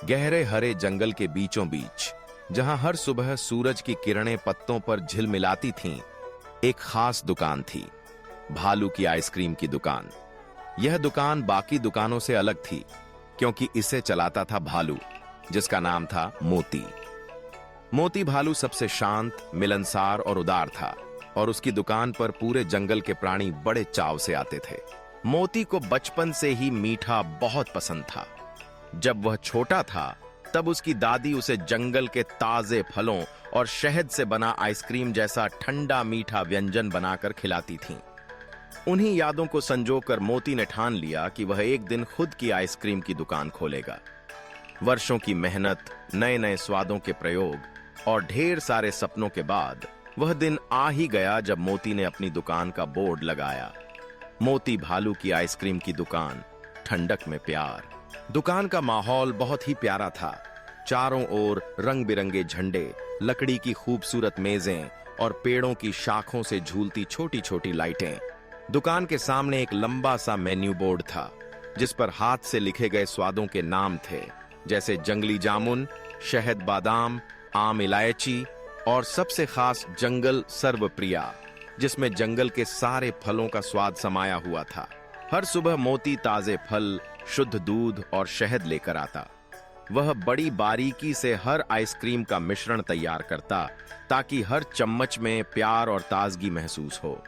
गहरे हरे जंगल के बीचों बीच, जहां हर सुबह सूरज की किरणें पत्तों पर झिलमिलाती थीं, एक खास दुकान थी। भालू की आइसक्रीम की दुकान। यह दुकान बाकी दुकानों से अलग थी क्योंकि इसे चलाता था भालू, जिसका नाम था मोती। मोती भालू सबसे शांत, मिलनसार और उदार था और उसकी दुकान पर पूरे जंगल के प्राणी बड़े चाव से आते थे। मोती को बचपन से ही मीठा बहुत पसंद था। जब वह छोटा था तब उसकी दादी उसे जंगल के ताजे फलों और शहद से बना आइसक्रीम जैसा ठंडा मीठा व्यंजन बनाकर खिलाती थीं। उन्हीं यादों को संजोकर मोती ने ठान लिया कि वह एक दिन खुद की आइसक्रीम की दुकान खोलेगा। वर्षों की मेहनत, नए नए स्वादों के प्रयोग और ढेर सारे सपनों के बाद वह दिन आ ही गया जब मोती ने अपनी दुकान का बोर्ड लगाया। मोती भालू की आइसक्रीम की दुकान, ठंडक में प्यार। दुकान का माहौल बहुत ही प्यारा था। चारों ओर रंग बिरंगे झंडे, लकड़ी की खूबसूरत मेजें और पेड़ों की शाखों से झूलती छोटी छोटी लाइटें। दुकान के सामने एक लंबा सा मेन्यू बोर्ड था जिस पर हाथ से लिखे गए स्वादों के नाम थे, जैसे जंगली जामुन, शहद बादाम, आम इलायची और सबसे खास जंगल सर्वप्रिया, जिसमें जंगल के सारे फलों का स्वाद समाया हुआ था। हर सुबह मोती ताजे फल, शुद्ध दूध और शहद लेकर आता। वह बड़ी बारीकी से हर आइसक्रीम का मिश्रण तैयार करता ताकि हर चम्मच में प्यार और ताजगी महसूस हो।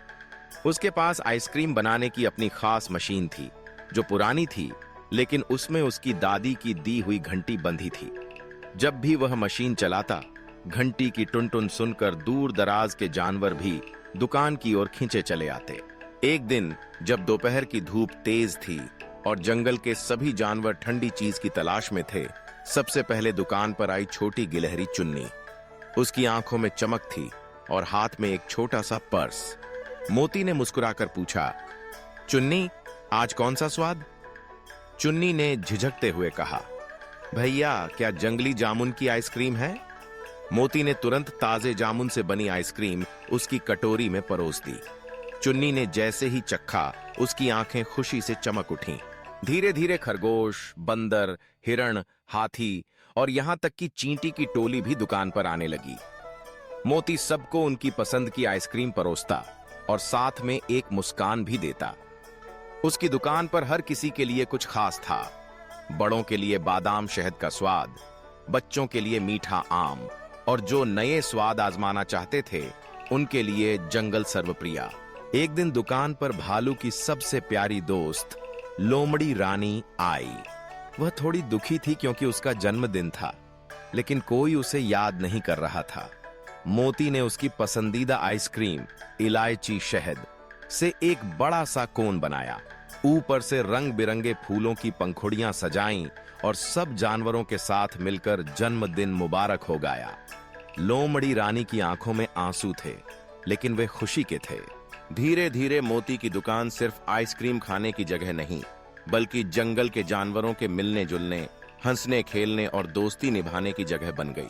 उसके पास आइसक्रीम बनाने की अपनी खास मशीन थी जो पुरानी थी, लेकिन उसमें उसकी दादी की दी हुई घंटी बंधी थी। जब भी वह मशीन चलाता, घंटी की टुन-टुन सुनकर दूर दराज के जानवर भी दुकान की ओर खींचे चले आते। एक दिन जब दोपहर की धूप तेज थी और जंगल के सभी जानवर ठंडी चीज की तलाश में थे, सबसे पहले दुकान पर आई छोटी गिलहरी चुन्नी। उसकी आंखों में चमक थी और हाथ में एक छोटा सा पर्स। मोती ने मुस्कुराकर पूछा, चुन्नी, आज कौन सा स्वाद? चुन्नी ने झिझकते हुए कहा, भैया, क्या जंगली जामुन की आइसक्रीम है? मोती ने तुरंत ताजे जामुन से बनी आइसक्रीम उसकी कटोरी में परोस दी। चुन्नी ने जैसे ही चखा, उसकी आंखें खुशी से चमक उठीं। धीरे धीरे खरगोश, बंदर, हिरण, हाथी और यहां तक कि चींटी की टोली भी दुकान पर आने लगी। मोती सबको उनकी पसंद की आइसक्रीम परोसता और साथ में एक मुस्कान भी देता। उसकी दुकान पर हर किसी के लिए कुछ खास था। बड़ों के लिए बादाम शहद का स्वाद, बच्चों के लिए मीठा आम और जो नए स्वाद आजमाना चाहते थे उनके लिए जंगल सर्वप्रिया। एक दिन दुकान पर भालू की सबसे प्यारी दोस्त लोमड़ी रानी आई। वह थोड़ी दुखी थी क्योंकि उसका जन्मदिन था, लेकिन कोई उसे याद नहीं कर रहा था। मोती ने उसकी पसंदीदा आइसक्रीम इलायची शहद से एक बड़ा सा कोन बनाया। ऊपर से रंग बिरंगे फूलों की पंखुड़ियां सजाईं और सब जानवरों के साथ मिलकर जन्मदिन मुबारक हो गया। लोमड़ी रानी की आंखों में आंसू थे, लेकिन वे खुशी के थे। धीरे धीरे मोती की दुकान सिर्फ आइसक्रीम खाने की जगह नहीं, बल्कि जंगल के जानवरों के मिलने जुलने, हंसने खेलने और दोस्ती निभाने की जगह बन गई।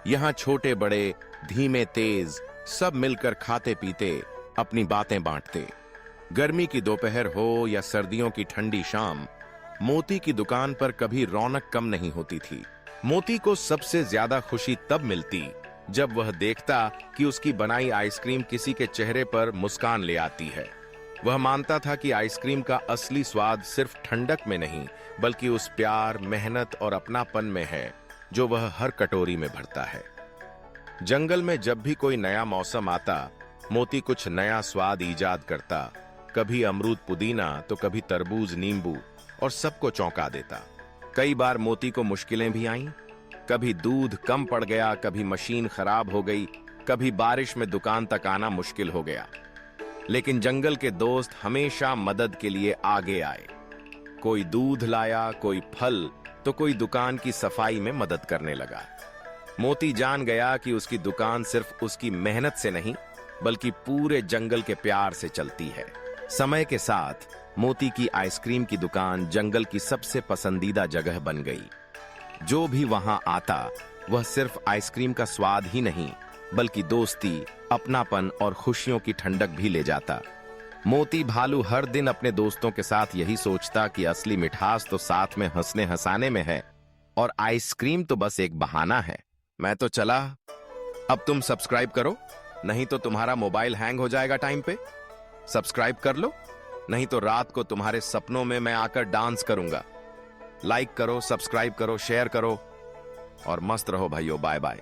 यहाँ छोटे बड़े, धीमे तेज सब मिलकर खाते पीते, अपनी बातें बांटते। गर्मी की दोपहर हो या सर्दियों की ठंडी शाम, मोती की दुकान पर कभी रौनक कम नहीं होती थी। मोती को सबसे ज्यादा खुशी तब मिलती जब वह देखता कि उसकी बनाई आइसक्रीम किसी के चेहरे पर मुस्कान ले आती है। वह मानता था कि आइसक्रीम का असली स्वाद सिर्फ ठंडक में नहीं, बल्कि उस प्यार, मेहनत और अपनापन में है जो वह हर कटोरी में भरता है। जंगल में जब भी कोई नया मौसम आता, मोती कुछ नया स्वाद ईजाद करता। कभी अमरूद पुदीना तो कभी तरबूज नींबू, और सबको चौंका देता। कई बार मोती को मुश्किलें भी आईं। कभी दूध कम पड़ गया, कभी मशीन खराब हो गई, कभी बारिश में दुकान तक आना मुश्किल हो गया। लेकिन जंगल के दोस्त हमेशा मदद के लिए आगे आए। कोई दूध लाया, कोई फल, तो कोई दुकान की सफाई में मदद करने लगा। मोती जान गया कि उसकी दुकान सिर्फ उसकी मेहनत से नहीं, बल्कि पूरे जंगल के प्यार से चलती है। समय के साथ मोती की आइसक्रीम की दुकान जंगल की सबसे पसंदीदा जगह बन गई। जो भी वहां आता, वह सिर्फ आइसक्रीम का स्वाद ही नहीं, बल्कि दोस्ती, अपनापन और खुशियों की ठंडक भी ले जाता। मोती भालू हर दिन अपने दोस्तों के साथ यही सोचता कि असली मिठास तो साथ में हंसने हंसाने में है। और आइसक्रीम तो बस एक बहाना है। मैं तो चला। अब तुम सब्सक्राइब करो, नहीं तो तुम्हारा मोबाइल हैंग हो जाएगा टाइम पे। सब्सक्राइब कर लो, नहीं तो रात को तुम्हारे सपनों में मैं आकर डांस करूंगा। लाइक करो, सब्सक्राइब करो, शेयर करो और मस्त रहो भाइयों। Bye bye.